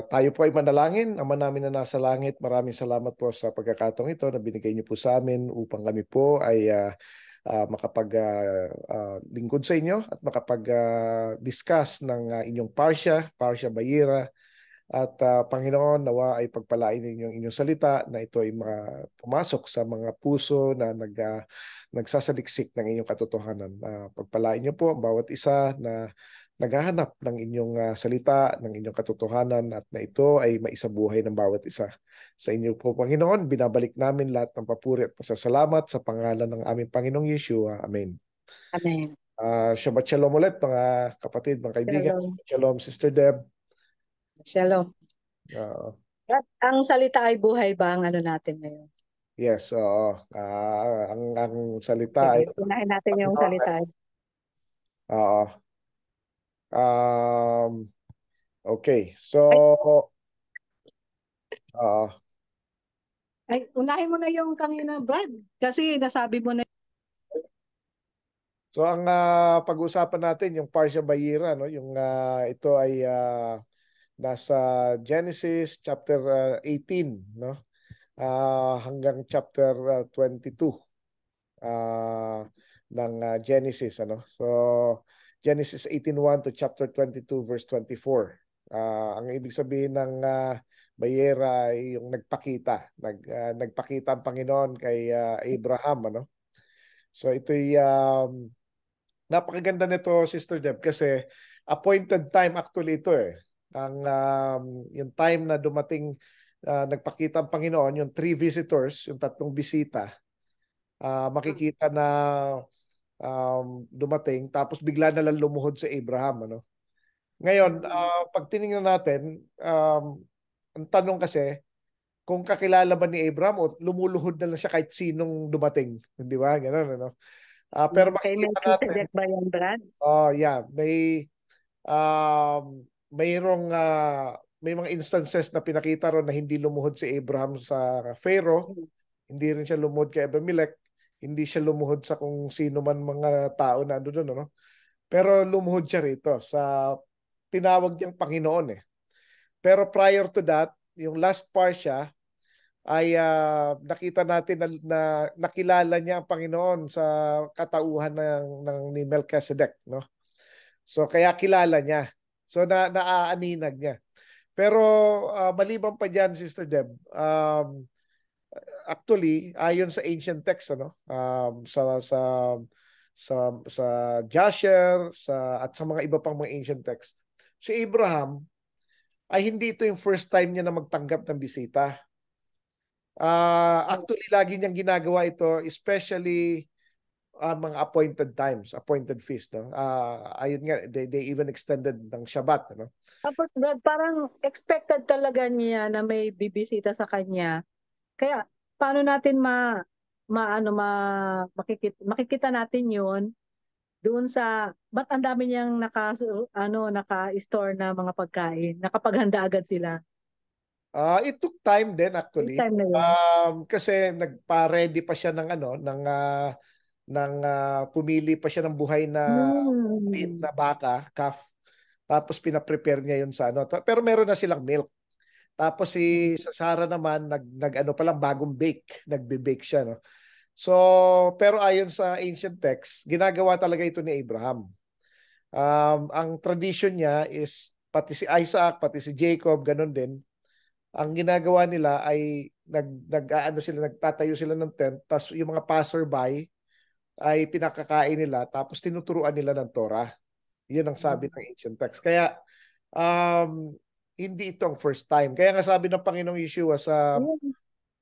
Tayo po ay manalangin. Ama namin na nasa langit, maraming salamat po sa pagkakataong ito na binigay niyo po sa amin upang kami po ay makapag-lingkod sa inyo at makapag-discuss ng inyong Parsha Bayera. At Panginoon, nawa ay pagpalain ninyo ang inyong salita na ito ay pumasok sa mga puso na nagsasaliksik ng inyong katotohanan. Pagpalain niyo po ang bawat isa na naghahanap ng inyong salita, ng inyong katotohanan at na ito ay maisabuhay ng bawat isa. Sa inyo po, Panginoon, binabalik namin lahat ng papuri at pasasalamat sa pangalan ng aming Panginoong Yeshua. Amen. Amen. Shabbat Shalom ulit, mga kapatid, mga kaibigan. Shalom. Shalom, Sister Deb. Shalom. Uh, At ang salita ay buhay ba ang ano natin ngayon? Yes, oo. Ang salita ay Sige, unahin natin yung salita. oo. Okay. So, Ay, oo. unahin mo na yung kanina, Brad. Kasi nasabi mo na. So ang pag-uusapan natin yung Parsha Bayera, no? Yung ito ay nasa Genesis chapter 18, no? Hanggang chapter 22 ng Genesis, ano? So Genesis 18:1 to chapter 22 verse 24. Ang ibig sabihin ng Bayera ay yung nagpakita ang Panginoon kay Abraham, ano? So ito'y napakaganda nito, Sister Deb, kasi appointed time actually ito eh. Yung time na dumating, nagpakita ang Panginoon, yung 3 visitors, yung 3 bisita, makikita na dumating, tapos bigla na lang lumuhod si Abraham. Ano? Ngayon, pag tinignan natin, ang tanong kasi, kung kakilala ba ni Abraham o lumuluhod na lang siya kahit sinong dumating. Di ba? Ganun, ano? Pero Kay makikita natin, Melchizedek ba yan, Brad? yeah, mayroong may mga instances na pinakita ron na hindi lumuhod si Abraham sa Pharaoh, hindi rin siya lumuhod kay Abimelech, hindi siya lumuhod sa kung sino man mga tao na ando doon, ano? Pero lumuhod siya rito sa tinawag niyang Panginoon eh. Pero prior to that, yung last part siya ay nakita natin na nakilala niya ang Panginoon sa katauhan ng ni Melchizedek, no? So kaya kilala niya. So naaaninag niya. Pero maliban pa diyan, Sister Deb, actually ayon sa ancient text, ano, sa Jasher, at sa mga iba pang mga ancient text, si Abraham ay hindi ito yung first time niya na magtanggap ng bisita. Actually, lagi niyang ginagawa ito, especially mga appointed times, appointed feast. No? Ayun nga, they even extended ng Shabbat. No? Tapos, Brad, parang expected talaga niya na may bibisita sa kanya. Kaya, paano natin makikita natin yun doon sa, ba't ang dami niyang naka-store na mga pagkain? Nakapaghanda agad sila. It took time din Yung actually. time na yun. Kasi nagpa-ready pa siya ng pumili pa siya ng buhay na liit Hmm. na baka, calf. Tapos pina-prepare niya yun sa ano. Pero meron na silang milk. Tapos sa Sarah naman nag ano pa lang bagong bake, nagbe-bake siya, no. So, pero ayon sa ancient text, ginagawa talaga ito ni Abraham. Ang tradition niya is pati si Isaac, pati si Jacob, ganun din. Ang ginagawa nila ay nagtatayo sila ng tent, tapos yung mga passerby ay pinakakain nila, tapos tinuturuan nila ng Torah. Yun ang sabi ng ancient text. Kaya um, hindi ito ang first time. Kaya nga sabi ng Panginoong Yeshua sa Ayun,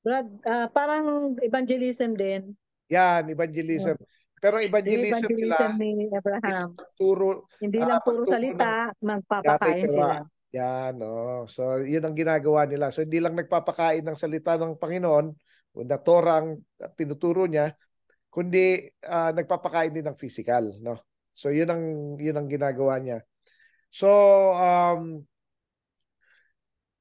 Brad, parang evangelism din. yan, evangelism. Pero ang Yung evangelism nila evangelism ni is Abraham. Hindi lang puro pagturo ng salita, yatay magpapakain gawa. sila. Yan, oh. So, yun ang ginagawa nila. So, hindi lang nagpapakain ng salita ng Panginoon, o na Torah ang tinuturo niya, kundi nagpapakain din ng physical, no? So, yun ang ginagawa niya. So,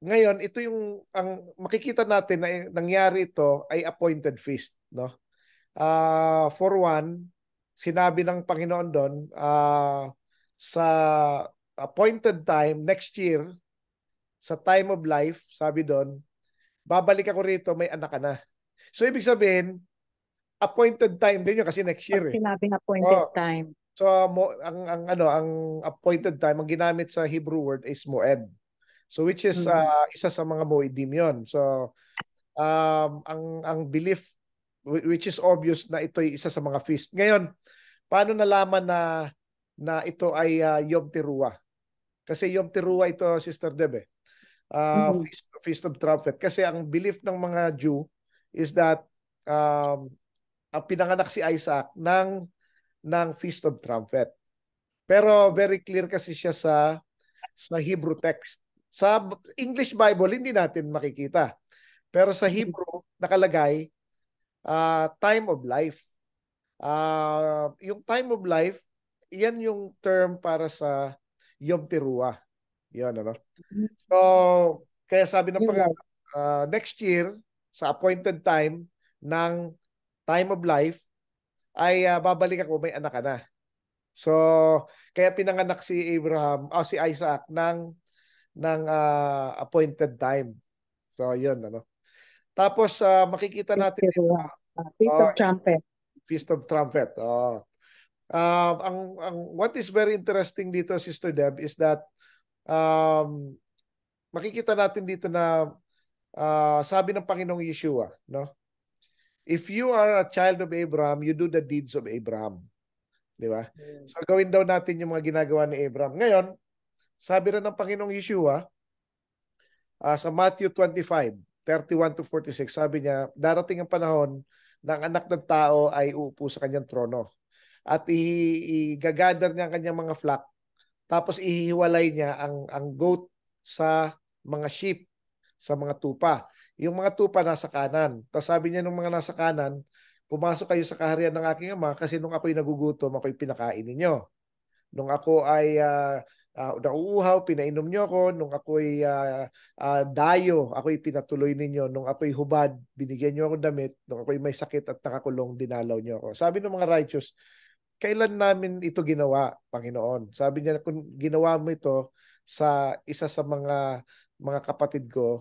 ngayon, ito yung ang makikita natin na nangyari ito ay appointed feast, no? For one, sinabi ng Panginoon doon, sa appointed time next year, sa time of life, sabi doon, babalik ako rito, may anak ka na. So ibig sabihin, appointed time din yun kasi next Pag year eh. sinabing appointed Oh, time. so ang appointed time, ang ginamit sa Hebrew word is moed. So which is isa sa mga moedim yon. So ang belief which is obvious na ito ay isa sa mga feast. Ngayon, paano nalaman na ito ay Yom Teruah? Kasi Yom Teruah ito, Sister Deb, Feast of Trumpet. Kasi ang belief ng mga Jew is that ang pinanganak si Isaac ng Feast of Trumpet. Pero very clear kasi siya sa Hebrew text. Sa English Bible, hindi natin makikita. Pero sa Hebrew, nakalagay, time of life. Yung time of life, yan yung term para sa Yom Teruah. Yan, ano? So, kaya sabi ng next year, sa appointed time ng time of life, ay babalik ako, may anak ka na. So, kaya pinanganak si si Isaac ng appointed time. So, yun, ano. Tapos, makikita natin Feast of Trumpet. Feast of Trumpet. What is very interesting dito, Sister Deb, is that makikita natin dito na sabi ng Panginoong Yeshua, no? If you are a child of Abraham, you do the deeds of Abraham. Di ba? So gawin daw natin yung mga ginagawa ni Abraham. Ngayon, sabi rin ng Panginoong Yeshua sa Matthew 25:31-46, sabi niya, darating ang panahon na ang anak ng tao ay uupo sa kanyang trono at i-gather niya ang kanyang mga flock, tapos ihiwalay niya ang goat sa mga sheep, sa mga tupa. Yung mga tupa nasa kanan. Tapos sabi niya nung mga nasa kanan, pumasok kayo sa kaharian ng aking ama kasi nung ako'y nagugutom, ako'y pinakain ninyo. Nung ako ay nauuhaw, pinainom niyo ako. Nung ako'y dayo, ako'y pinatuloy ninyo. Nung ako'y hubad, binigyan niyo ako damit. Nung ako'y may sakit at nakakulong, dinalaw niyo ako. Sabi ng mga righteous, kailan namin ito ginawa, Panginoon? Sabi niya, kung ginawa mo ito sa isa sa mga kapatid ko,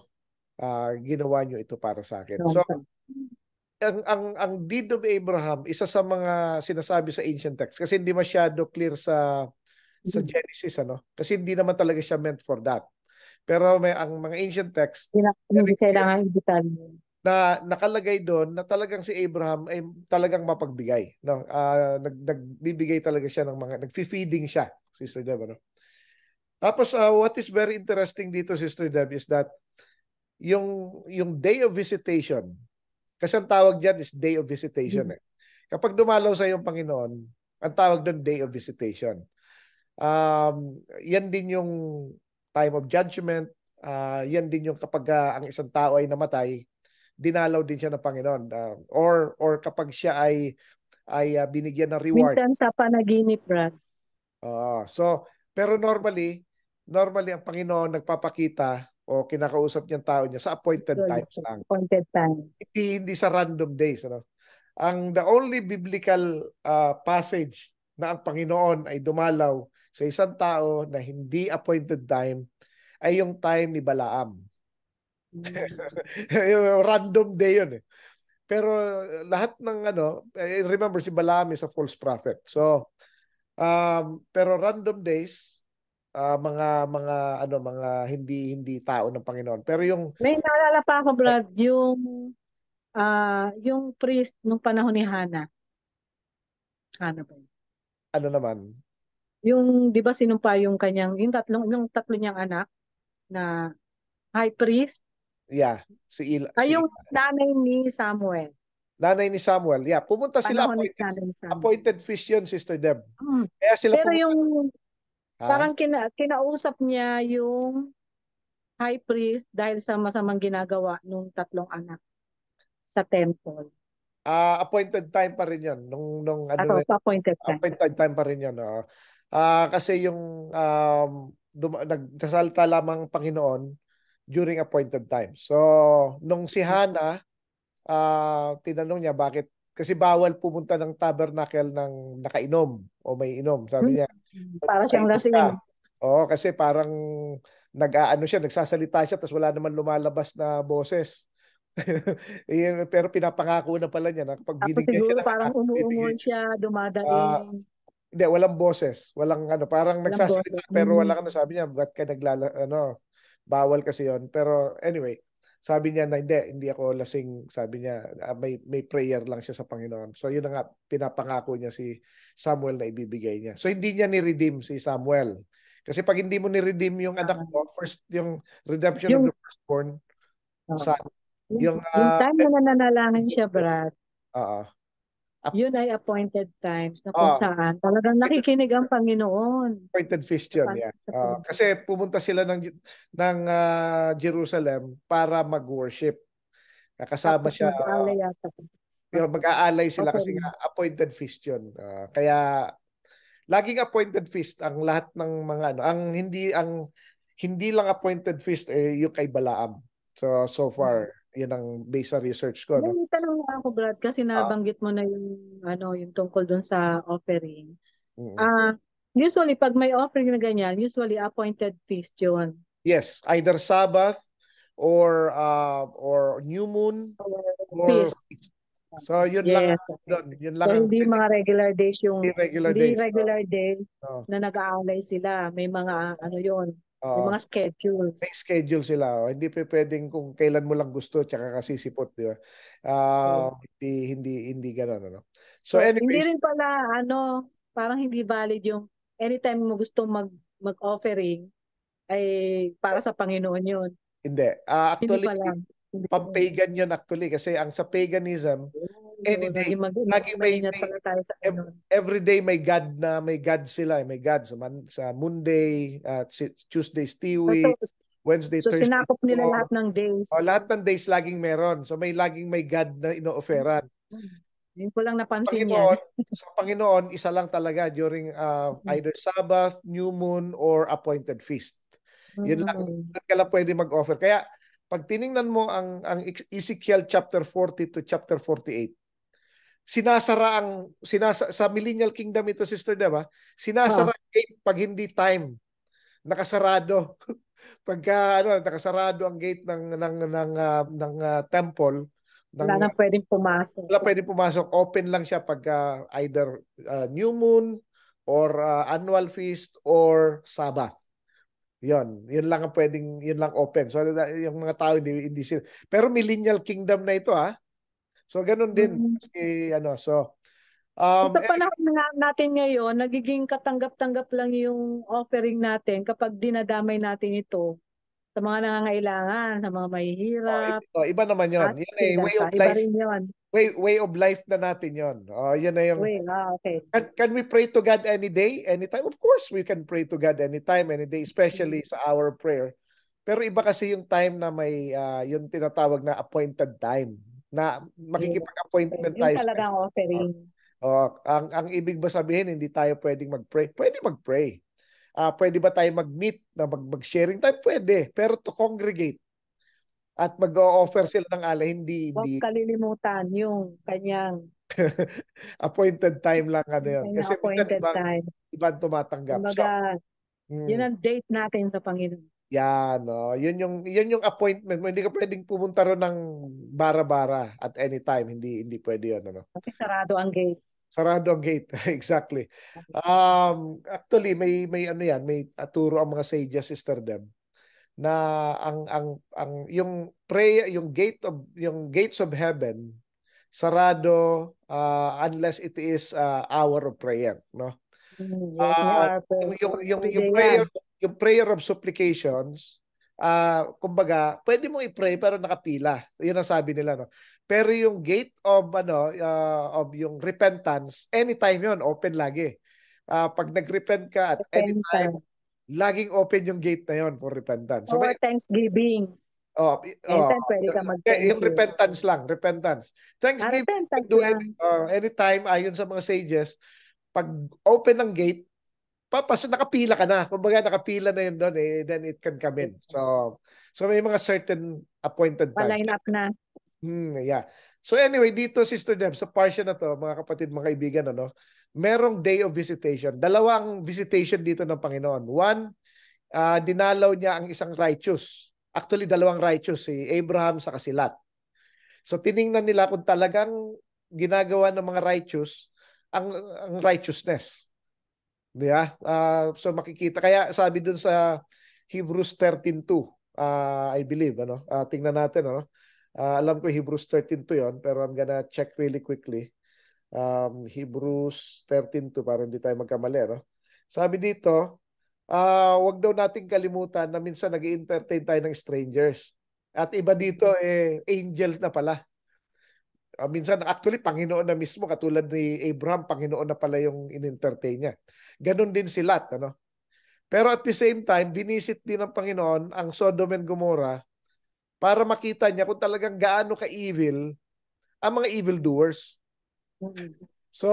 ginawa niyo ito para sa akin. So, ang deed of Abraham, isa sa mga sinasabi sa ancient text, kasi hindi masyado clear sa Genesis, ano? Kasi hindi naman talaga siya meant for that. Pero ang mga ancient text, hindi kailangan i-detalye na nakalagay doon na talagang si Abraham ay talagang mapagbigay, no? Nagbibigay talaga siya ng mga nagfi-feeding siya, Sister Deb, no? Tapos what is very interesting dito, Sister Deb, is that yung day of visitation, kasi ang tawag diyan is day of visitation. Kapag dumalaw sa yung Panginoon, ang tawag doon day of visitation. Yan din yung time of judgment, yan din yung kapag ang isang tao ay namatay, dinalaw din siya ng Panginoon, or kapag siya ay binigyan ng reward. minsan sa panaginip, Brad. Pero normally ang Panginoon nagpapakita o kinakausap niyang tao niya sa appointed times lang. Appointed times. Hindi sa random days, ano. The only biblical passage na ang Panginoon ay dumalaw sa isang tao na hindi appointed time ay yung time ni Balaam. Random day yun eh. Pero lahat ng remember si Balaam is a false prophet. So pero random days, mga hindi tao ng Panginoon. Pero yung may naalala pa ako, Brad, yung priest nung panahon ni Hana. Hana ba yun? Ano naman? Yung 'di ba sinumpa yung tatlo niyang anak na high priest? Yeah, Yung nanay ni Samuel. Nanay ni Samuel. Yeah, pumunta sila appointed fish yun, Sister Deb. Kaya sila pero yung parang kinausap niya yung high priest dahil sa masamang ginagawa nung tatlong anak sa temple. Appointed time pa rin yun. Appointed time. Appointed time pa rin yun. Kasi yung nagsasalita lamang Panginoon during appointed time. So, nung si Hana, tinanong niya bakit, kasi bawal pumunta ng tabernacle ng nakainom o may inom. Sabi niya, para siyang lasing. Oo, kasi parang nag-aano siya, nagsasalita siya tapos wala naman lumalabas na boses. Pero pinapangako na pala niya na kapag Tapos binigyan siya siguro ng parang anak, bibigay umuungol niya. siya, Ah, dumadaing, hindi, walang boses. Walang ano, parang walang nagsasalita boses. pero walang ano, sabi niya, ba't ka ano, bawal kasi yon. Pero anyway, sabi niya na hindi ako lasing, sabi niya, may prayer lang siya sa Panginoon. So yun na nga, pinapangako niya si Samuel na ibibigay niya. So hindi niya ni-redeem si Samuel. Kasi pag hindi mo ni-redeem yung anak Ah, mo, first, yung redemption of yung, the firstborn, ah, son, yung, yung time na nananalangin siya, Brad, uh, yun ay appointed times na kung uh, saan talagang nakikinig ang Panginoon. appointed feast Sa yun, yeah. sa Kasi pumunta sila ng Jerusalem para mag-worship. Kasama tapos siya, mag-alay yata. yun, mag-aalay sila kasi nga Offering. appointed feast yun. Kaya laging appointed feast ang lahat ng mga ano, ang hindi lang appointed feast yung kay Balaam. So far, yun ang based sa research ko, no. May tanong nga ako, Brad, kasi Ah, nabanggit mo na yung tungkol dun sa offering. mm. Ah, usually pag may offering na ganyan, usually appointed feast yun. Yes, either Sabbath or new moon Or or feast. so yun lang Yes. doon. Yun lang So ang hindi mga regular days irregular hindi days. regular day Oh, na nag-aalay sila. May mga ano yon, may oh, mga schedules. may schedule sila. Hindi pa pwedeng kung kailan mo lang gusto tsaka kasi sipot, di ba? So, Hindi gano'n, ano. So so hindi anyways, rin pala ano, parang hindi valid yung anytime mo gusto mag-offering ay para sa Panginoon yun. hindi. Hindi Actually, pala. Hindi rin. pang-pagan yun actually kasi ang sa paganism, any Oh, day, laging mag-ingat pala tayo sa ganun. every day may God sila, may God sa Monday, Tuesday So, Stewie, Wednesday, so Thursday sinakop nila lahat Thor. ng days. O, lahat ng days laging meron. So may laging may God na ino-offeran. Ngayon ko lang napansin yan. Panginoon, sa Panginoon, isa lang talaga during either Sabbath, new moon, or appointed feast. Yun lang, Mm. doon ka lang pwede mag-offer. Kaya, pag tiningnan mo ang Ezekiel chapter 40 to chapter 48, sa Millennial Kingdom ito, sister, di ba? Oh, Sinasara ang gate pag hindi time. Nakasarado. Pagka nakasarado ang gate ng temple ng wala nang pwedeng pumasok. wala pwede pumasok. Open lang siya pagka either new moon or annual feast or Sabbath. Yun lang ang pwedeng, yun lang open. So yung mga tao hindi sila. Pero millennial kingdom na ito, ha. So ganun din. Mm. Kasi so Sa anyway, panahon natin ngayon, nagiging katanggap-tanggap lang yung offering natin kapag dinadamay natin ito sa mga nangangailangan, sa mga mahihirap, iba naman yon. Yun way asikasa. of Iba life. rin yun. Way of life na natin yon. Yun na yung Wait, okay. can we pray to God any day, anytime? Of course, we can pray to God anytime, any day, especially sa hour of prayer. Pero iba kasi yung time na may yung tinatawag na appointed time na Yes. makikipag-appointment Yung tayo sa talagang uh, offering. ang ibig ba sabihin hindi tayo pwedeng mag-pray? Pwede mag-pray. Pwede ba tayo mag-meet na mag-sharing time? Pwede. Pero to congregate at mag-o-offer sila ng alay, Huwag hindi kalilimutan yung appointed time lang ano yun. kanyang Kasi minsan appointed time. ibang tumatanggap. So, Kumbaga, yun mm, ang date natin sa Panginoon. yan, no. Yun yung appointment mo. Hindi ka pwedeng pumunta ron ng bara-bara at any time. Hindi pwede yun, ano. Kasi sarado ang gate. Sarado ang gate. Exactly. Actually, may ano yan, may turo ang mga sages, Sister Deb, na yung prayer, yung gates of heaven sarado unless it is hour of prayer, no? Yes, may Ah, hour yung per yung yung every yung day prayer yan. yung prayer of supplications, kumbaga, pwede mong i-pray pero nakapila. 'Yun ang sabi nila, no. Pero yung gate of of yung repentance, anytime 'yon, open lagi. Pag nag-repent ka at anytime, Repentance. laging open yung gate na 'yon for repentance. So Or may Thanksgiving. oh, Anytime pwede ka mag-thank yung you. repentance lang, repentance. Thanksgiving, you can Repentance do lang. anytime ayon sa mga sages. Pag open ng gate, nakapila ka na. Kumbaga nakapila na yun doon then it can come in. So may mga certain appointed times. Pa-line up na. Yeah. So anyway, dito Sister Deb, sa portion na to, mga kapatid, mga kaibigan, merong day of visitation. Dalawang visitation dito ng Panginoon. One, dinalaw niya ang isang righteous. Actually, dalawang righteous, si Abraham sa si Lot. So tiningnan nila kung talagang ginagawa ng mga righteous ang righteousness. Di ba? So makikita. Kaya sabi dun sa Hebrews 13:2, I believe, tingnan natin, alam ko Hebrews 13:2 yon, pero I'm gonna check really quickly. Hebrews 13:2 para hindi tayo magkamali, no? Sabi dito, wag daw nating kalimutan na minsan nag-entertain tayo ng strangers. At iba dito, angels na pala. Minsan, actually, Panginoon na mismo, katulad ni Abraham, Panginoon na pala yung in-entertain niya. Ganon din si Lot, Pero at the same time, binisit din ng Panginoon ang Sodom and Gomorrah para makita niya kung talagang gaano ka-evil ang mga evildoers. So,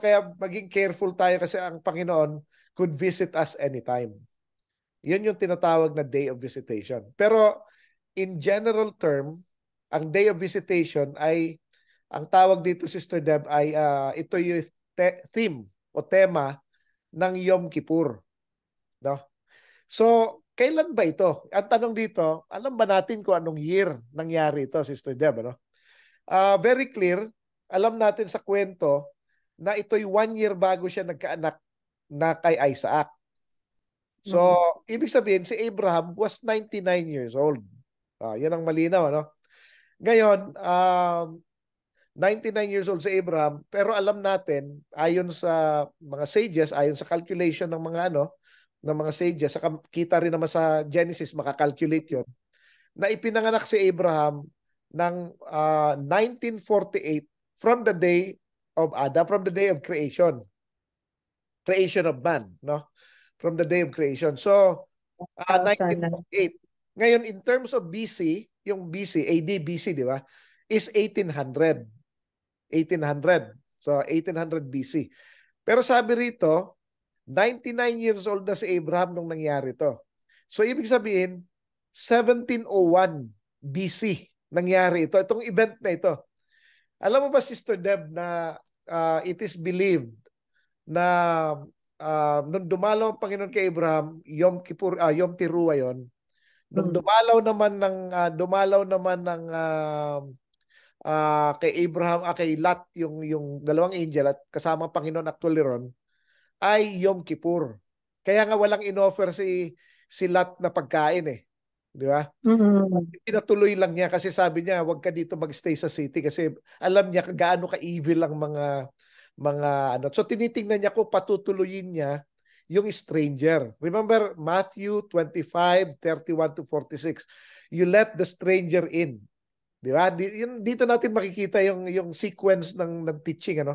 kaya maging careful tayo kasi ang Panginoon could visit us anytime. Yun yung tinatawag na day of visitation. Pero in general term, ang day of visitation ay, ang tawag dito, Sister Deb, ay ito yung theme o tema ng Yom Kippur. No? So, kailan ba ito? Ang tanong dito, alam ba natin kung anong year nangyari ito, Sister Deb? Very clear, alam natin sa kwento na ito'y 1 year bago siya nagkaanak na kay Isaac. So, ibig sabihin, si Abraham was 99 years old. Yan ang malinaw, Ngayon, 99 years old si Abraham, pero alam natin, ayon sa mga sages, ayon sa calculation ng mga ng mga sages, sa kita rin naman sa Genesis, makakalculate yon, na ipinanganak si Abraham ng 1948 from the day of Adam, from the day of creation of man, from the day of creation. So, 1948. Ngayon, in terms of BC, yung BC, AD, BC, di ba, is 1800. 1800. So, 1800 BC. Pero sabi rito, 99 years old na si Abraham nung nangyari to. So, ibig sabihin, 1701 BC nangyari ito. Itong event na ito. Alam mo ba, Sister Deb, na it is believed na nung dumalaw ang Panginoon kay Abraham, Yom Kippur, Yom Teruah yon. Nung dumalaw naman ng kay Abraham, kay Lot, yung dalawang angel at kasama ang Panginoon actually ron, ay Yom Kippur. Kaya nga walang inoffer si Lot na pagkain Di ba? Pinatuloy lang niya kasi sabi niya, wag ka dito magstay sa city kasi alam niya gaano ka-evil ang mga So tinitingnan niya kung patutuloyin niya yung stranger. Remember Matthew 25:31 to 46. You let the stranger in. Di ba? Dito natin makikita yung sequence ng teaching,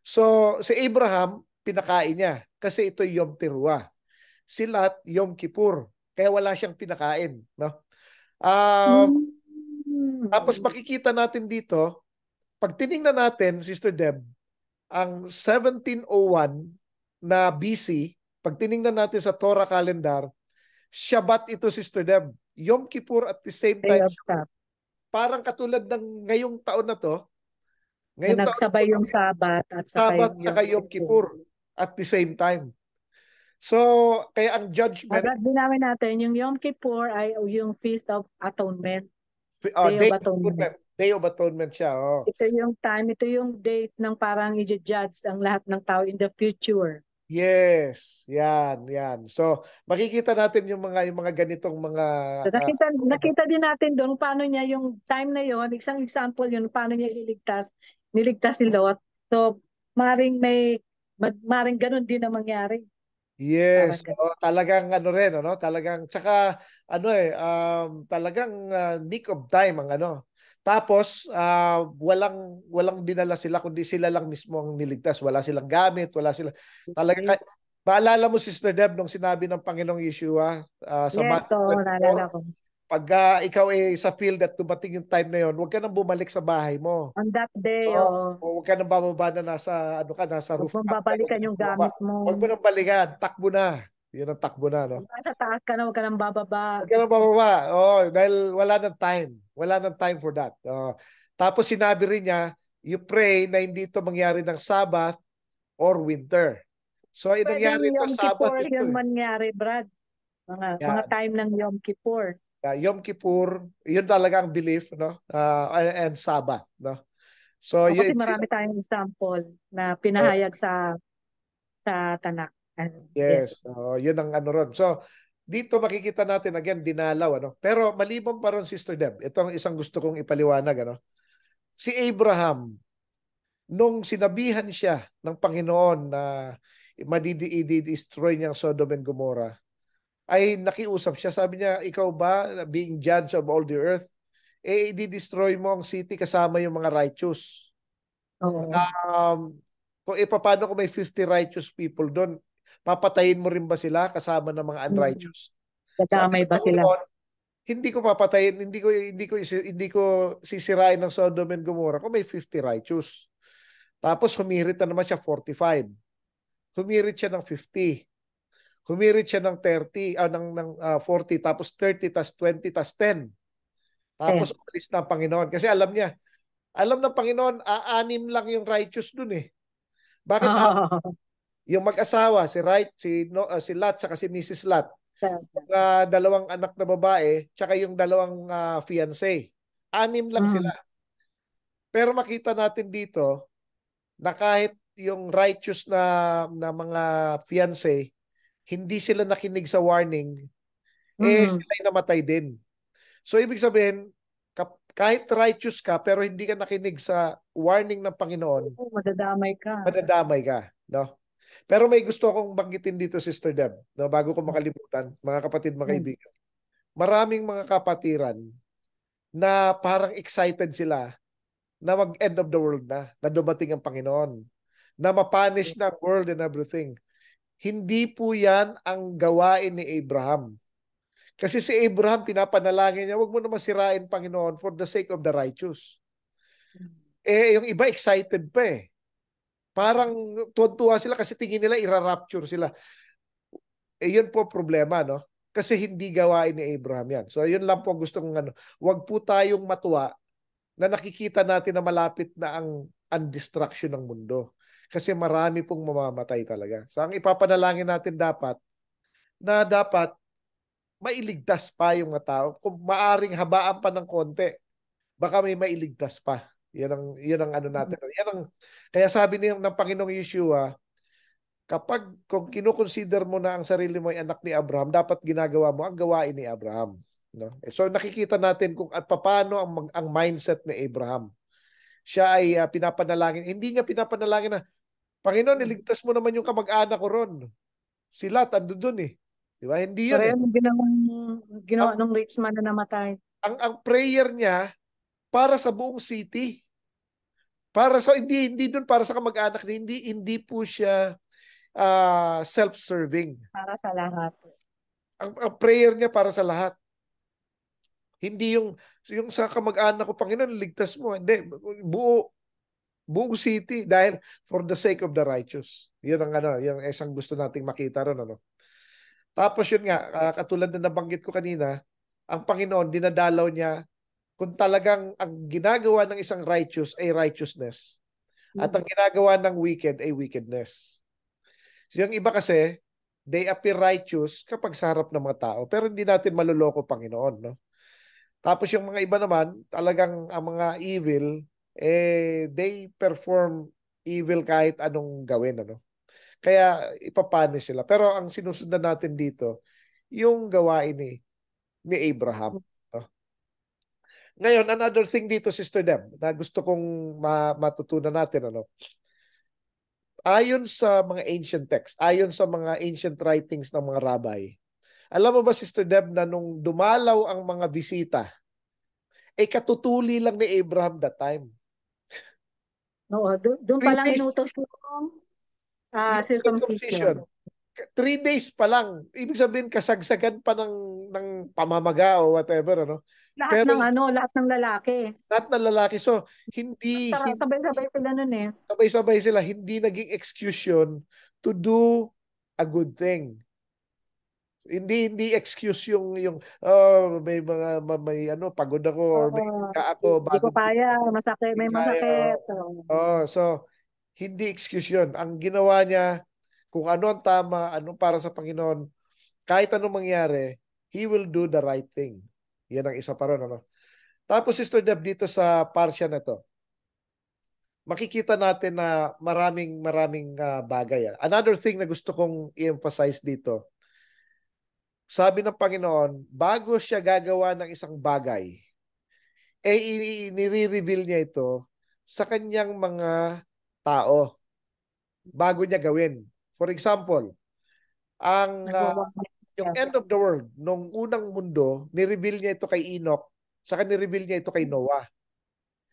So si Abraham pinakain niya kasi ito Yom Teruah. Si Lot Yom Kippur. Kaya wala siyang pinakain, Tapos makikita natin dito, pag tiningnan natin, Sister Deb, ang 1701 na BC, pag tiningnan natin sa Torah calendar, Shabbat ito, Sister Deb. Yom Kippur at the same time, parang katulad ng ngayong taon na to, na nagsabay yung Sabat at saka Yom Kippur at the same time. So, kaya ang judgment... Agad din namin natin, yung Yom Kippur ay yung Feast of Atonement. Day of Atonement. Day of Atonement siya. Ito yung time, ito yung date ng parang i-judge ang lahat ng tao in the future. Yes, yan. So, makikita natin yung mga ganitong mga... So, nakita din natin doon paano niya yung time na yon, isang example yun, paano niya niligtas si Lot. So, maring ganun din ang mangyari. Yes, talagang rin, talagang tsaka talagang nick of time ang Tapos walang dinala sila kundi sila lang mismo ang niligtas. Wala silang gamit, wala silang talaga. Maalala mo, Sister Deb, nung sinabi ng Panginoong Yeshua sa Matthew 24, pag ikaw ay sa field at dumating yung time na yon, huwag ka nang bumalik sa bahay mo. On that day, huwag ka nang bababa na nasa roof. Huwag mong babalikan yung gamit mo. Huwag mo nang balikan, takbo na. Yun ang takbo na, Sa taas ka na, huwag ka nang bababa. Huwag ka nang bababa. Dahil wala nang time. Wala nang time for that. Tapos sinabi rin niya, you pray na hindi ito mangyari ng Sabbath or winter. So, nangyari ito Sabbath. Pwede yung mangyari, Brad. Mga Yan. time ng Yom Kippur. Yom Kippur, yun talaga ang belief, no? And Sabbath, no? So, O, kasi marami tayong example na pinahayag sa Tanakh. Yes. yes, yun ang ano ron. So, dito makikita natin again dinalaw, ano. Pero maliban pa ron, Sister Deb, ito ang isang gusto kong ipaliwanag, ano. Si Abraham, nung sinabihan siya ng Panginoon na i-destroy niya ang Sodom and Gomorrah, ay nakiusap siya. Sabi niya, ikaw ba, being judge of all the earth, i-destroy mo ang city kasama yung mga righteous. Oo. Kung paano kung may 50 righteous people doon, papatayin mo rin ba sila kasama ng mga Hmm. unrighteous? Sabi Dadamay ng ba sila? Panginoon, hindi ko papatayin, hindi ko sisirain ng Sodom and Gomorrah kung may 50 righteous. Tapos humirit na naman siya 45. Humirit siya ng 50. Humirit siya ng 30, ng 40, tapos 30, tas 20, tas 10. Tapos Ten. umalis na ang Panginoon. Kasi alam niya, alam ng Panginoon, aanim lang yung righteous dun eh. Bakit yung mag-asawa, si Lot saka si Mrs. Lot, dalawang anak na babae, tsaka yung dalawang fiancé. Anim lang sila. Mm. Pero makita natin dito na kahit yung righteous na mga fiancé, hindi sila nakinig sa warning, Mm. sila ay namatay din. So ibig sabihin, kahit righteous ka pero hindi ka nakinig sa warning ng Panginoon, Oo, madadamay ka. madadamay ka, no? Pero may gusto akong banggitin dito, Sister Deb, no, bago ko makalimutan, mga kapatid, mga Mm. kaibigan. Maraming mga kapatiran na parang excited sila na mag-end of the world na dumating ang Panginoon, na mapunish na ang world and everything. Hindi po yan ang gawain ni Abraham. Kasi si Abraham, pinapanalangin niya, wag mo naman sirain, Panginoon, for the sake of the righteous. Yung iba excited pa eh. Parang tuwan-tuwa sila kasi tingin nila ira-rapture sila. Yun po problema, no? Kasi hindi gawain ni Abraham yan. So yun lang po gusto kong ano, wag po tayong matuwa na nakikita natin na malapit na ang destruction ng mundo. Kasi marami pong mamamatay talaga. So ang ipapanalangin natin dapat mailigtas pa yung mga tao. Kung maaring habaan pa ng konti, baka may mailigtas pa. Yan ang ano natin. Kaya sabi niya ng Panginoong Yeshua, kung kinukonsider mo na ang sarili mo ay anak ni Abraham, dapat ginagawa mo ang gawain ni Abraham. No? So nakikita natin kung at paano ang mindset ni Abraham. Siya ay pinapanalangin. Hindi niya pinapanalangin na, Panginoon, iligtas mo naman yung kamag-anak ko ron. Sila, ando dun eh. Di ba? Hindi yun Pero eh. yung ginawa Ang, nung rich man na namatay. ang prayer niya para sa buong city. Para sa hindi doon para sa kamag-anak niya, hindi po siya self-serving. Para sa lahat. Ang prayer niya para sa lahat. Hindi yung sa kamag-anak ko, Panginoon, ligtas mo. Hindi, buong city dahil for the sake of the righteous. Yun ang ano, yung isang gusto nating makita ron, ano. Tapos yun nga, katulad na nabanggit ko kanina, ang Panginoon dinadalaw niya kung talagang ang ginagawa ng isang righteous ay righteousness at ang ginagawa ng wicked ay wickedness. So yung iba kasi, they appear righteous kapag sa harap ng mga tao, pero hindi natin maluloko, Panginoon, no? Tapos yung mga iba naman, talagang ang mga evil, they perform evil kahit anong gawin, ano? Kaya ipapanish sila. Pero ang sinusundan natin dito, yung gawain ni Abraham. No? Ngayon, another thing dito, Sister Deb, na gusto kong matutunan natin, ano? Ayon sa mga ancient text, ayon sa mga ancient writings ng mga rabbi, alam mo ba, Sister Deb, na nung dumalaw ang mga bisita, katutuli lang ni Abraham that time. Oo, doon pa Three lang days, inutos yung yung circumcision. circumcision. 3 days pa lang. Ibig sabihin, kasagsagan pa ng pamamaga o whatever, ano? Pero Lahat ng lalaki. lahat ng lalaki. So, hindi Sabay-sabay sila nun eh. sabay-sabay sila. Hindi naging excuse yun to do a good thing. Hindi excuse yung may mga may ano, pagod ako or may Oo, ka ako hindi ko bagong kaya, masakit, hindi may kaya. masakit. So hindi excuse yun. Ang ginawa niya, kung ano ang tama, ano para sa Panginoon, kahit anong mangyari, he will do the right thing. Yan ang isa pa ron, ano? Tapos, Sister Deb, dito sa parsya na to, makikita natin na maraming bagay. Another thing na gusto kong i-emphasize dito, sabi ng Panginoon, bago siya gagawa ng isang bagay, nire-reveal niya ito sa kanyang mga tao bago niya gawin. For example, ang yung end of the world, nung unang mundo, ni-reveal niya ito kay Enoch, saka ni-reveal niya ito kay Noah.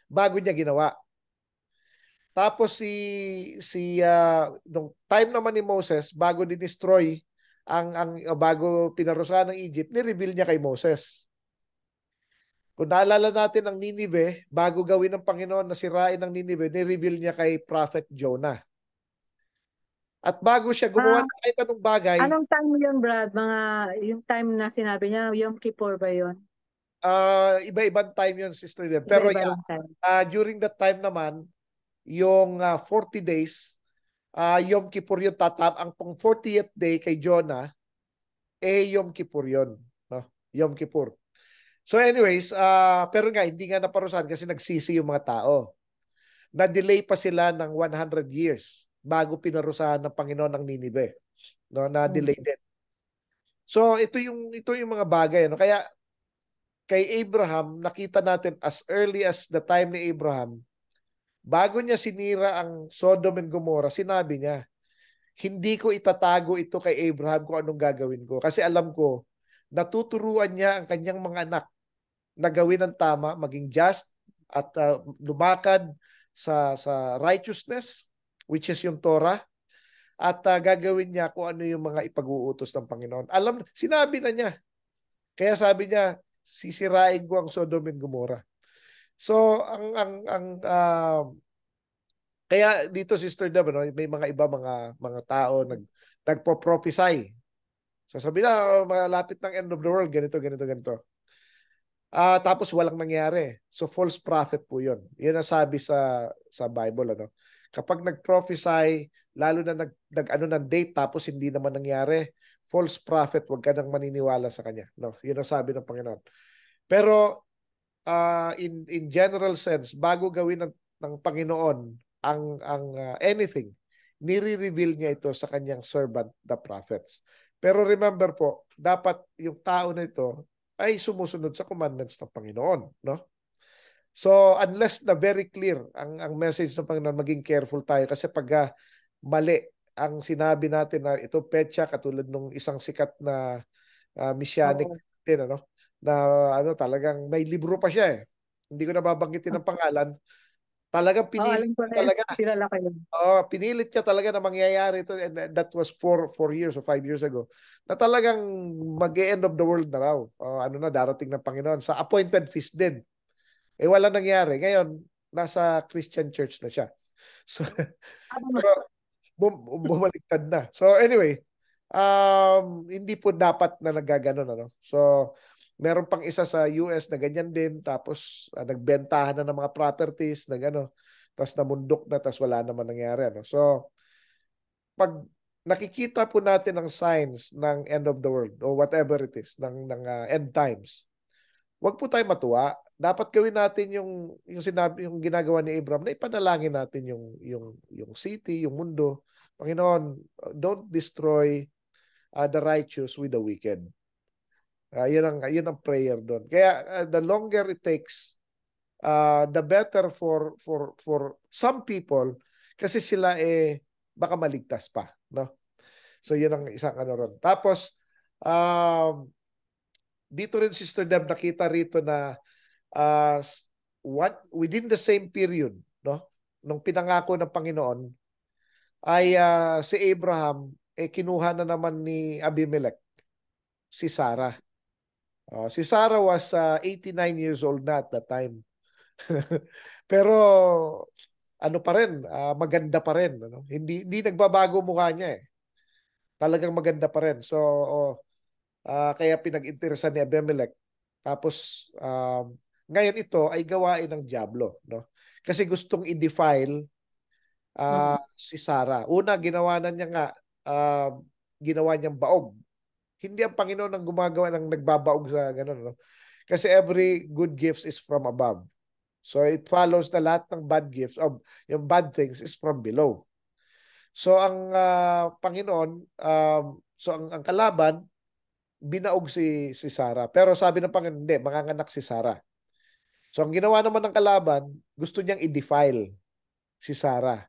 Bago niya ginawa. Tapos nung time naman ni Moses, bago din-destroy bago pinarusahan ng Egypt, ni-reveal niya kay Moses. Kung naalala natin ang Ninive, bago gawin ng Panginoon na sirain ng Ninive, ni-reveal niya kay Prophet Jonah. At bago siya gumawa ng kahit anong bagay, anong time yun, Brad? Yung time na sinabi niya, Yom Kippur ba yun? Iba-ibang time yun, Sister Deb. Pero during that time naman, yung 40 days, Yom Kippur yun ang pang 40th day kay Jonah, Yom Kippur yun. No? Yom Kippur. So anyways, pero nga, hindi nga naparusahan kasi nagsisi yung mga tao. Na-delay pa sila ng 100 years bago pinarusahan ng Panginoon ng Ninive. No, na-delay din. So ito yung mga bagay, no? Kaya kay Abraham, nakita natin as early as the time ni Abraham, bago niya sinira ang Sodom and Gomorrah, sinabi niya, hindi ko itatago ito kay Abraham kung anong gagawin ko. Kasi alam ko, natuturuan niya ang kanyang mga anak na gawin ang tama, maging just, at lumakad sa righteousness, which is yung Torah, at gagawin niya kung ano yung mga ipag-uutos ng Panginoon. Sinabi na niya. Kaya sabi niya, sisirain ko ang Sodom and Gomorrah. So, kaya dito, Sister Deb, no, may mga iba mga tao nagpo-prophesy. Sasabihin na, malapit ng end of the world, ganito. Tapos walang nangyari. So false prophet po 'yon. 'Yan ang sabi sa Bible, ano. Kapag nag-prophesy, lalo na nag-ano ng date tapos hindi naman nangyari, false prophet, wag ka nang maniniwala sa kanya, no. 'Yun ang sabi ng Panginoon. Pero in general sense, bago gawin ng Panginoon ang anything, nire-reveal niya ito sa kanyang servant, the prophets. Pero remember po, dapat yung tao na ito ay sumusunod sa commandments ng Panginoon, no? So unless na very clear ang message ng Panginoon, maging careful tayo kasi pag mali ang sinabi natin na ito petsa, katulad nung isang sikat na messianic din, ano, na ano, talagang may libro pa siya eh. Hindi ko nababanggitin ng pangalan. Talagang pinilit talaga. Pinilit niya talaga na mangyayari ito, and that was 4 years or 5 years ago. Na talagang mag-end of the world na raw. Ano na, darating ng Panginoon sa appointed feast din. Wala nangyari. Ngayon, nasa Christian church na siya. So, pero bumaliktad na. So anyway, hindi po dapat na nagaganon, ano. So meron pang isa sa US na ganyan din, tapos nagbentahan na ng mga properties na gano, tapos namundok na, tapos wala naman nangyari, ano. So pag nakikita po natin ang signs ng end of the world or whatever it is, ng end times, wag po tayo matuwa. Dapat gawin natin yung sinabi, yung ginagawa ni Abraham, na ipanalangin natin yung city, yung mundo. Panginoon, don't destroy the righteous with the wicked. Yun ang prayer doon. Kaya the longer it takes, the better for some people, kasi sila baka maligtas pa, no? So yun ang isang ano ron. Tapos dito rin, Sister Deb, nakita rito na within the same period, no, nung pinangako ng Panginoon, ay si Abraham kinuha na naman ni Abimelech si Sarah. Si Sarah was 89 years old na at that time. Pero ano pa rin, maganda pa rin, ano? Hindi nagbabago mukha niya eh. Talagang maganda pa rin. So kaya pinag-interesan ni Abimelech. Tapos ngayon ito ay gawain ng diablo, no? Kasi gustong i-defile si Sarah. Una, ginawa na niya nga, ginawa niyang baog. Hindi ang Panginoon ang gumagawa ng nagbabaog sa ganun, no? Kasi every good gifts is from above. So it follows na lahat ng bad gifts, yung bad things is from below. So ang Panginoon, ang kalaban, binaog si Sarah. Pero sabi ng Panginoon, hindi, manganganak si Sarah. So ang ginawa naman ng kalaban, gusto niyang i-defile si Sarah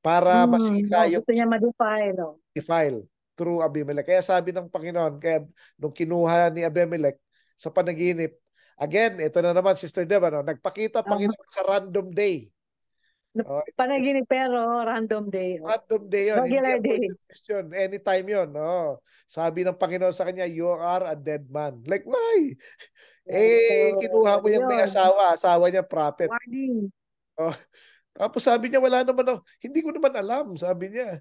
para masira yung Gusto niya ma-defile. Oh. defile through Abimelech. Kaya sabi ng Panginoon, kaya nung kinuha ni Abimelech sa panaginip, again, ito na naman, Sister Deb, nagpakita Panginoon sa random day. Panaginip pero random day. Oh. Random day yun, hindi Regular day. appointed question. Anytime yun. Sabi ng Panginoon sa kanya, you are a dead man. Like, why? Kinuha mo yung may Yun. asawa niya, prophet. Warning. Oh, tapos sabi niya, wala naman, hindi ko naman alam, sabi niya.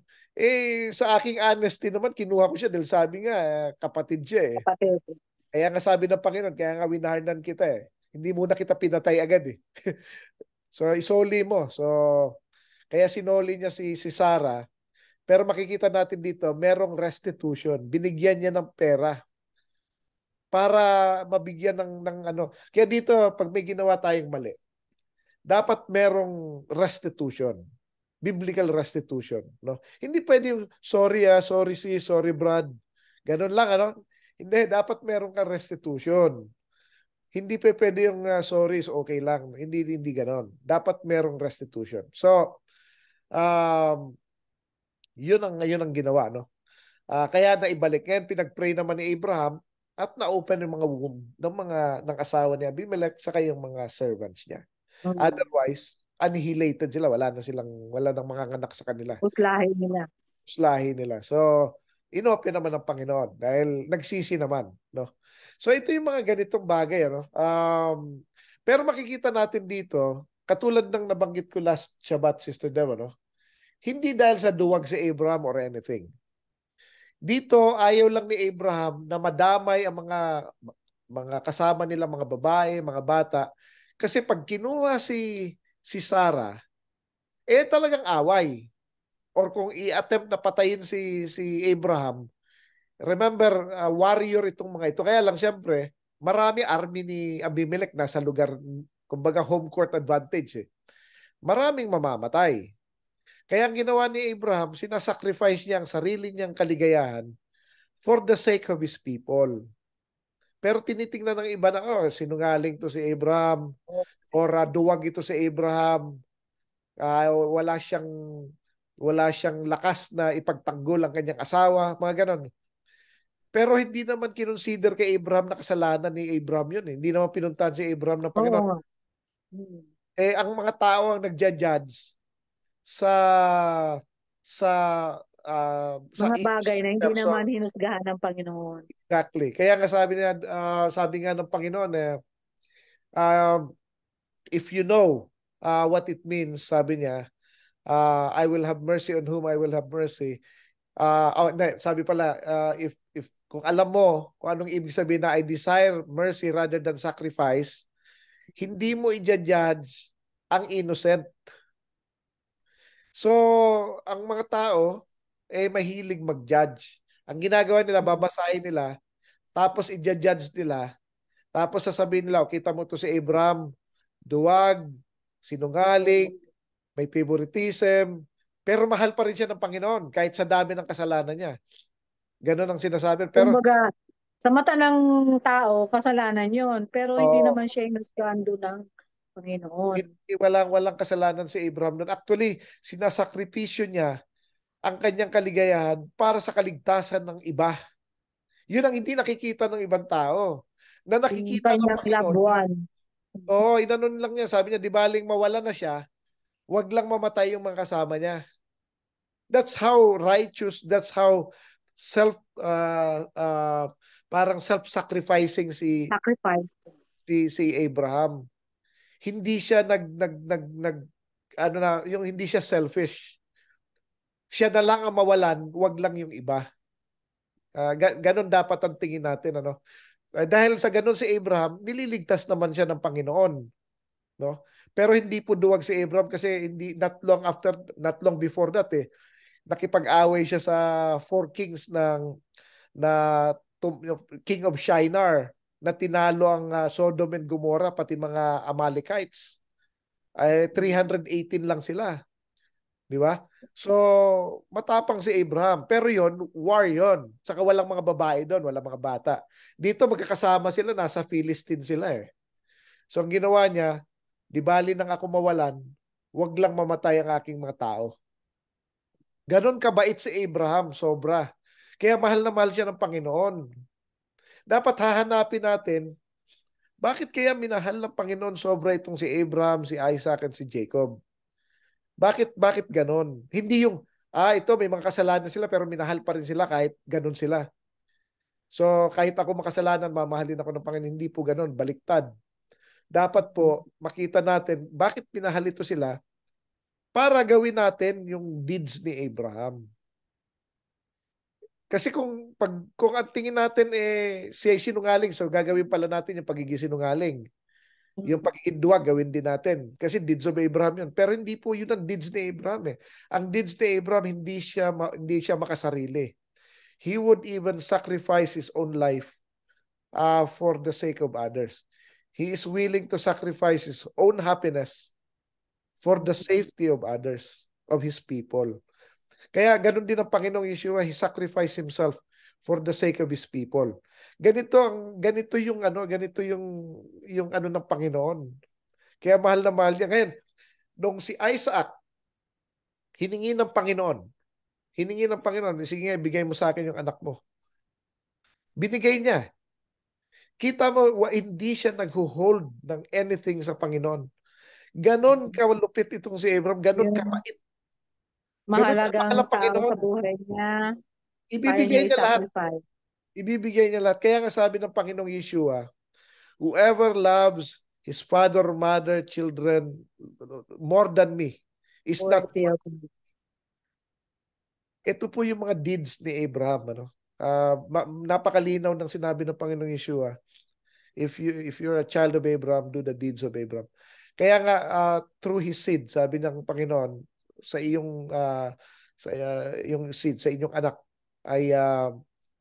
Sa aking honesty naman, kinuha ko siya dahil sabi nga, kapatid siya eh. Kapatid. Kaya nga sabi ng Panginoon, kaya nga winaharnan kita eh. Hindi muna kita pinatay agad eh. So, isoli mo. So, kaya sinoli niya si Sarah. Pero makikita natin dito, merong restitution. Binigyan niya ng pera para mabigyan ng ano. Kaya dito, pag may ginawa tayong mali, dapat merong restitution. Biblical restitution. No? Hindi pwede yung, sorry sorry sis, sorry Brad. Ganun lang, ano? Hindi, dapat meron kang restitution. Hindi pwede yung sorry is okay lang. Hindi ganon. Dapat merong restitution. So, yun ang ginawa, no? Kaya naibalik. Ngayon, pinag-pray naman ni Abraham at na-open yung mga womb ng asawa ni Abimelech saka yung mga servants niya. Otherwise, annihilated sila. Wala nang mga anak sa kanila. Uslahin nila. Uslahin nila. So, inopen naman ng Panginoon dahil nagsisi naman, no? So, ito yung mga ganitong bagay, ano? Pero makikita natin dito, katulad ng nabanggit ko last Shabbat, Sister Dewa, no? Hindi dahil sa duwag si Abraham or anything. Dito, ayaw lang ni Abraham na madamay ang mga kasama nila, mga babae, mga bata. Kasi pag kinuha si Sarah, talagang away. Or kung i-attempt na patayin si Abraham, remember, warrior itong mga ito. Kaya lang, siyempre, marami army ni Abimelech nasa lugar, kumbaga home court advantage. Maraming mamamatay. Kaya ang ginawa ni Abraham, sinasacrifice niya ang sarili niyang kaligayahan for the sake of his people. Pero tinitingnan ng iba na, sinungaling to si Abraham, or duwag ito si Abraham, wala siyang lakas na ipagtanggol ang kanyang asawa, mga ganon. Pero hindi naman kinonsider kay Abraham na kasalanan ni Abraham yun. Hindi naman pinuntahan si Abraham ng Panginoon. Ang mga tao ang nagja-judge sa mga bagay na hindi person. naman hinusgahan ng Panginoon. Exactly. Kaya nga sabi nga ng Panginoon, if you know what it means, sabi niya, I will have mercy on whom I will have mercy. Sabi pala, if kung alam mo kung anong ibig sabihin na I desire mercy rather than sacrifice, hindi mo i-judge ang innocent. So, ang mga tao mahilig mag-judge. Ang ginagawa nila, babasahin nila, tapos i-judge nila, tapos sasabihin nila, kita mo to si Abraham, duwag, sinungaling, may favoritism, pero mahal pa rin siya ng Panginoon kahit sa dami ng kasalanan niya. Ganon ang sinasabi. Pero, kumbaga, sa mata ng tao, kasalanan yun. Pero hindi naman siya inusgahan doon ng Panginoon. Walang kasalanan si Abraham noon. Actually, sinasakripisyo niya ang kanyang kaligayahan para sa kaligtasan ng iba. Yun ang hindi nakikita ng ibang tao. Na nakikita ng Panginoon. Inanon lang niya. Sabi niya, di baling mawala na siya, wag lang mamatay yung mga kasama niya. That's how righteous, that's how parang self-sacrificing si Abraham. Hindi siya yung hindi siya selfish. Siya na lang ang mawalan, wag lang yung iba. Ganon dapat ang tingin natin, ano? Dahil sa ganon si Abraham, nililigtas naman siya ng Panginoon, no? Pero hindi po duwag si Abraham kasi not long before that nakipag-away siya sa 4 kings na yung King of Shinar na tinalo ang Sodom and Gomorrah pati mga Amalekites. Ay 318 lang sila. Di ba? So, matapang si Abraham. Pero yon war yon. Saka walang mga babae doon, walang mga bata. Dito magkakasama sila, nasa Philistine sila eh. So, ang ginawa niya, di bali nang ako mawalan, wag lang mamatay ang aking mga tao. Ganon kabait si Abraham, sobra. Kaya mahal na mahal siya ng Panginoon. Dapat hahanapin natin, bakit kaya minahal ng Panginoon sobra itong si Abraham, si Isaac, at si Jacob? Bakit ganon? Hindi yung, ito may mga kasalanan sila pero minahal pa rin sila kahit ganon sila. So kahit ako makasalanan, mamahalin ako ng Panginoon. Hindi po ganon, baliktad. Dapat po makita natin bakit minahal ito sila para gawin natin yung deeds ni Abraham. Kasi kung ang tingin natin siya ay sinungaling, so gagawin pala natin yung pagiging sinungaling. Yung pagiging duwag, gawin din natin. Kasi deeds of Abraham yun. Pero hindi po yun ang deeds ni Abraham eh. Ang deeds ni Abraham, hindi siya makasarili. He would even sacrifice his own life for the sake of others. He is willing to sacrifice his own happiness for the safety of others, of his people. Kaya ganun din ang Panginoong Yeshua, he sacrificed himself for the sake of his people. Ganito yung ano ng Panginoon. Kaya mahal na mahal niya. Ngayon, nung si Isaac hiningi ng Panginoon, sige nga, bigay mo sa akin yung anak mo. Binigay niya. Kita mo, hindi siya nag-hold ng anything sa Panginoon. Ganon kalupit itong si Abraham, ganon kapait. Ganon kamahal Mahalagang ang tao Panginoon. sa buhay niya, kaya Ibibigay niya niya lahat. i-sacrifice. Ibibigay niya lahat. Kaya nga sabi ng Panginoong Yeshua, whoever loves his father, mother, children more than me is not Worthy of it. Ito po yung mga deeds ni Abraham. Napakalinaw ng sinabi ng Panginoong Yeshua. If you're a child of Abraham, do the deeds of Abraham. Kaya nga, through his seed, sabi ng Panginoon, sa iyong yung seed, sa inyong anak, ay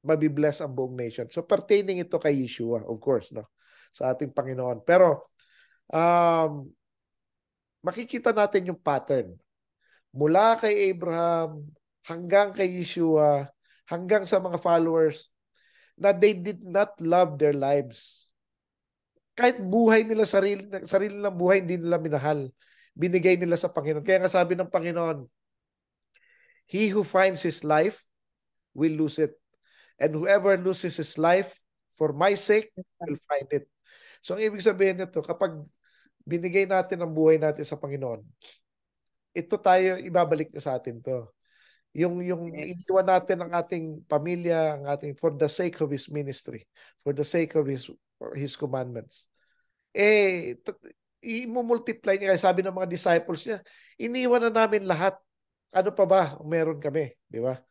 mabibless ang buong nation. So pertaining ito kay Yeshua, of course, no? Sa ating Panginoon. Pero, makikita natin yung pattern. Mula kay Abraham, hanggang kay Yeshua, hanggang sa mga followers, na they did not love their lives. Kahit buhay nila, sarili ng buhay, hindi nila minahal. Binigay nila sa Panginoon. Kaya nga sabi ng Panginoon, he who finds his life will lose it. And whoever loses his life for my sake will find it. So ang ibig sabihin nito, kapag binigay natin ang buhay natin sa Panginoon, ito tayo, ibabalik na sa atin to. Yung iniwan natin ang ating pamilya, ang ating for the sake of his ministry, for the sake of his commandments. I-multiply niya. Kaya sabi ng mga disciples niya, iniwan na namin lahat. Ano pa ba meron kami? Di ba?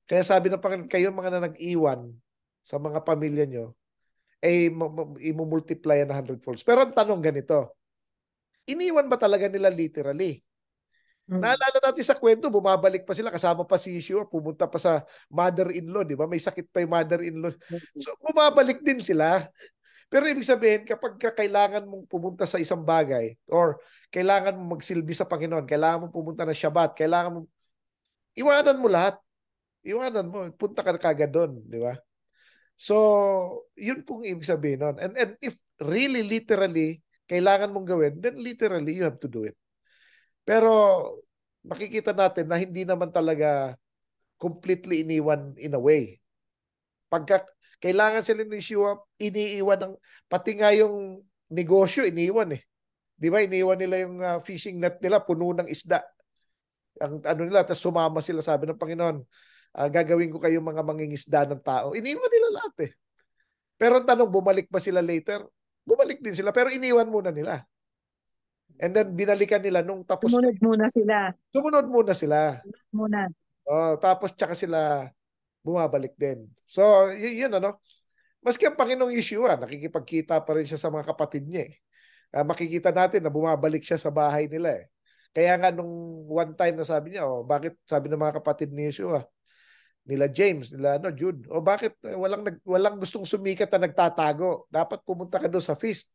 Kaya sabi ng Panginoon, kayo mga na nag-iwan sa mga pamilya nyo, i-multiply na 100-folds. Pero ang tanong ganito, iniwan ba talaga nila literally? Naalala natin sa kwento, bumabalik pa sila, kasama pa si Yeshua, pumunta pa sa mother-in-law, di ba? May sakit pa yung mother-in-law. So, bumabalik din sila. Pero ibig sabihin, kapag kailangan mong pumunta sa isang bagay, or kailangan mong magsilbi sa Panginoon, kailangan mong pumunta ng Shabbat, kailangan mong, iwanan mo lahat. Iwanan mo, punta ka kagad doon, di ba? So, yun pong ibig sabihin nun. And if really, literally, kailangan mong gawin, then literally, you have to do it. Pero makikita natin na hindi naman talaga completely iniwan in a way. Pagka kailangan sila ni Yeshua, iniiwan ng, pati nga yung negosyo, iniiwan eh. Di ba? Iniiwan nila yung fishing net nila, puno ng isda. Ang ano nila, tapos sumama sila, sabi ng Panginoon, gagawin ko kayo mga mangingisda ng tao. Iniiwan nila lahat eh. Pero ang tanong, bumalik ba sila later? Bumalik din sila, pero iniwan muna nila. And then binalikan nila nung tapos. Sumunod muna sila. Sumunod muna sila. Muna. Tapos tsaka sila bumabalik din. So, yun ano. Maski ang Panginoong Yeshua, nakikipagkita pa rin siya sa mga kapatid niya eh. Makikita natin na bumabalik siya sa bahay nila eh. Kaya nga nung one time na sabi niya, bakit sabi ng mga kapatid ni Yeshua, nila James, nila Jude. O bakit walang gustong sumikat na nagtatago? Dapat pumunta ka doon sa feast.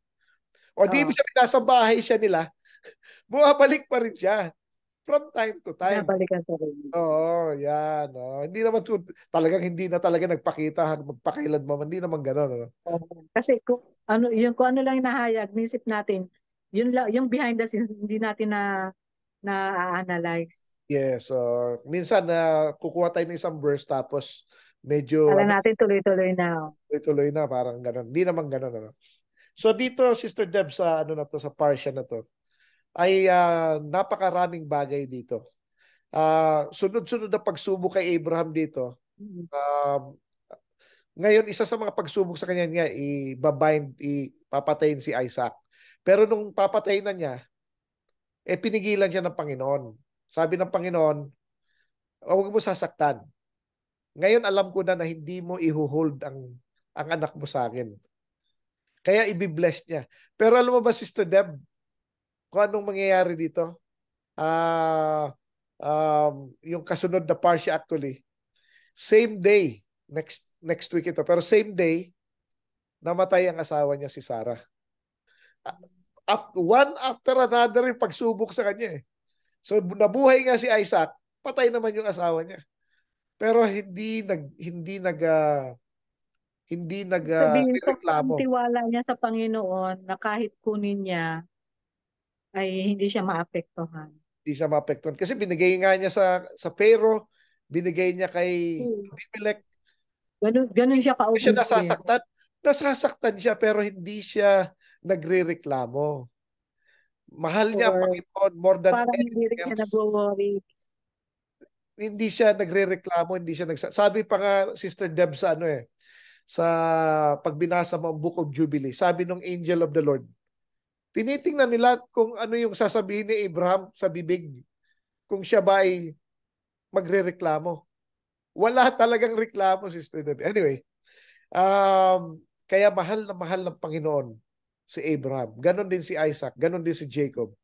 O di ibig sabihin nasa bahay siya nila, bumabalik pa rin siya from time to time. Nabalikan sa rin. Oo, yan. Oh. Hindi naman talagang hindi na talaga nagpakita magpakailan mo, hindi naman gano'n. Kasi kung ano lang nahayag, nisip natin, yun lang, yung behind the scenes, hindi natin na-analyze. Yes. Minsan na kukuha tayo ng isang verse tapos medyo Kala natin tuloy-tuloy na. tuloy na parang gano'n. Hindi naman gano'n. So dito, Sister Deb, sa sa parsha na to, ay napakaraming bagay dito. Sunod-sunod na pagsubok kay Abraham dito. Ngayon, isa sa mga pagsubok sa kanya niya, ipapatayin si Isaac. Pero nung papatayin na niya, pinigilan siya ng Panginoon. Sabi ng Panginoon, huwag mo sasaktan. Ngayon, alam ko na hindi mo ihuhold ang anak mo sa akin. Kaya ibibless niya. Pero alam mo ba, Sister Deb, kung anong mangyayari dito? Yung kasunod na parsha actually, same day, next week ito, pero same day, namatay ang asawa niya si Sarah. One after another yung pagsubok sa kanya. So nabuhay nga si Isaac, patay naman yung asawa niya. Pero hindi Sabihin, reklamo. tiwala niya sa Panginoon na kahit kunin niya, ay hindi siya maapektuhan. Hindi siya maapektuhan. Kasi binigay nga niya sa Pharaoh, binigay niya kay Abimelech. Ganun siya Hindi siya ka-obedient. nasasaktan. Nasasaktan siya pero hindi siya nagrereklamo. Mahal niya ang Panginoon more than Parang hindi anything rin siya else. nag-worry. Hindi siya nagrereklamo, hindi siya sabi pa nga Sister Deb sa sa pagbinasa mo ang Book of Jubilee, sabi ng angel of the Lord, tinitingnan nila kung ano yung sasabihin ni Abraham sa bibig, kung siya ba ay magrereklamo. Wala talagang reklamo, Sister Deb. Anyway, kaya mahal na mahal ng Panginoon si Abraham. Ganon din si Isaac, ganon din si Jacob.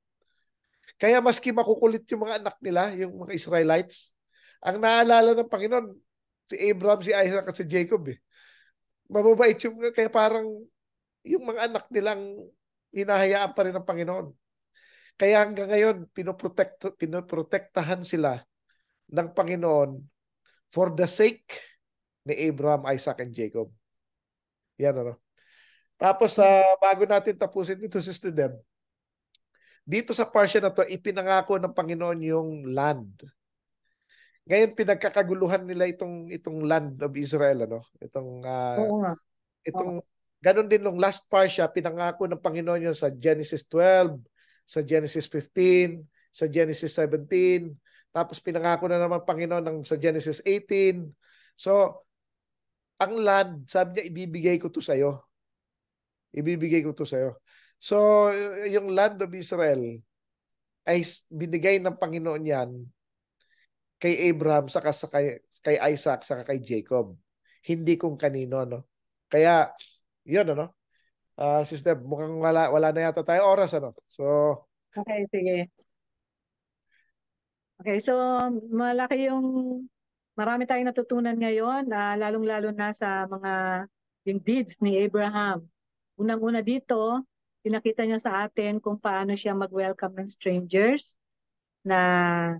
Kaya maski makukulit yung mga anak nila, yung mga Israelites, ang naalala ng Panginoon, si Abraham, si Isaac at si Jacob. Mababait yung, kaya parang yung mga anak nilang hinahayaan pa rin ng Panginoon. Kaya hanggang ngayon, pinoprotektahan sila ng Panginoon for the sake ni Abraham, Isaac, and Jacob. Yan Tapos bago natin tapusin ito, Sister Deb, dito sa parsha na to, ipinangako ng Panginoon yung land. Ngayon pinagkakaguluhan nila itong land of Israel, Oo nga. itong ganun din nung last parsha, pinangako ng Panginoon yun sa Genesis 12, sa Genesis 15, sa Genesis 17, tapos pinangako na naman Panginoon sa Genesis 18. So, ang land, sabi niya, ibibigay ko to sa'yo. Ibibigay ko to sa'yo. So, yung land of Israel ay binigay ng Panginoon yan kay Abraham, saka kay Isaac, saka kay Jacob. Hindi kung kanino, no? Kaya, yun, Sister, mukhang wala na yata tayo oras, So, Okay, sige. Okay, so marami tayong natutunan ngayon, lalong-lalo na sa yung deeds ni Abraham. Unang-una dito, pinakita niya sa atin kung paano siya mag-welcome ng strangers na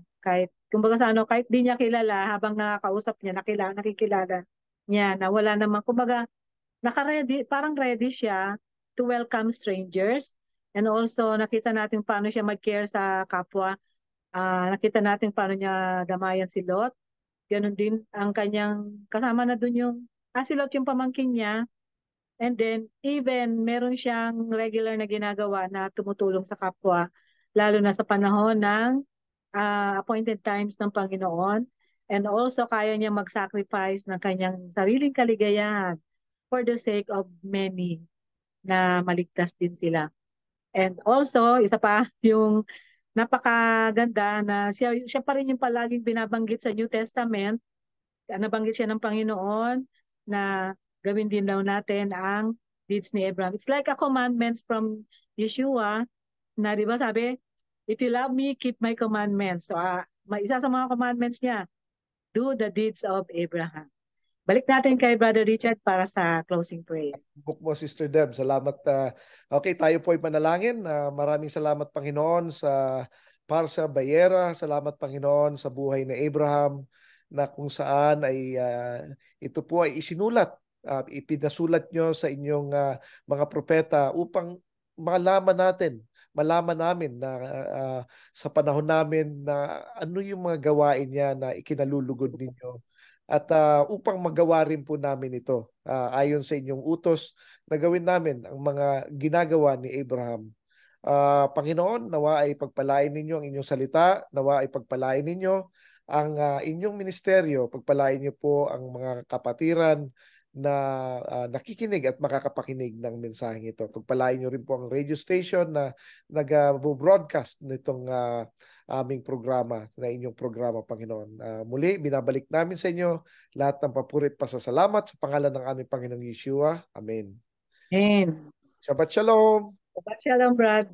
kumbaga kahit di niya kilala, habang nakakausap niya, nakikilala niya na wala namang, kumbaga, parang ready siya to welcome strangers. And also, nakita natin paano siya mag-care sa kapwa. Nakita natin paano niya damayan si Lot. Ganon din ang kanyang kasama na dun si Lot yung pamangkin niya. And then, even meron siyang regular na ginagawa na tumutulong sa kapwa, lalo na sa panahon ng appointed times ng Panginoon. And also, kaya niya mag-sacrifice ng kanyang sariling kaligayahan for the sake of many na maligtas din sila. And also, isa pa, yung napakaganda na siya pa rin yung palaging binabanggit sa New Testament. Nabanggit siya ng Panginoon na gawin din daw natin ang deeds ni Abraham. It's like a commandments from Yeshua na, di ba sabi, if you love me, keep my commandments. So, isa sa mga commandments niya, do the deeds of Abraham. Balik natin kay Brother Richard para sa closing prayer. Book mo, Sister Deb. Salamat. Okay, tayo po ay manalangin. Maraming salamat, Panginoon, para sa Bayera. Salamat, Panginoon, sa buhay ni Abraham na kung saan ay ito po ay isinulat. Ipinasulat nyo sa inyong mga propeta upang malaman namin na sa panahon namin na ano yung mga gawain niya na ikinalulugod ninyo. At upang magawa rin po namin ito ayon sa inyong utos na gawin namin ang mga ginagawa ni Abraham. Panginoon, nawa ay pagpalain ninyo ang inyong salita, nawa ay pagpalain ninyo ang inyong ministeryo, pagpalain niyo po ang mga kapatiran na nakikinig at makakapakinig ng mensaheng ito. Pagpalain niyo rin po ang radio station na nag-broadcast nitong aming programa, na inyong programa, Panginoon. Muli, binabalik namin sa inyo lahat ng papurit pasasalamat sa pangalan ng aming Panginoong Yeshua. Amen. Amen. Shabbat Shalom. Shabbat Shalom, Brad.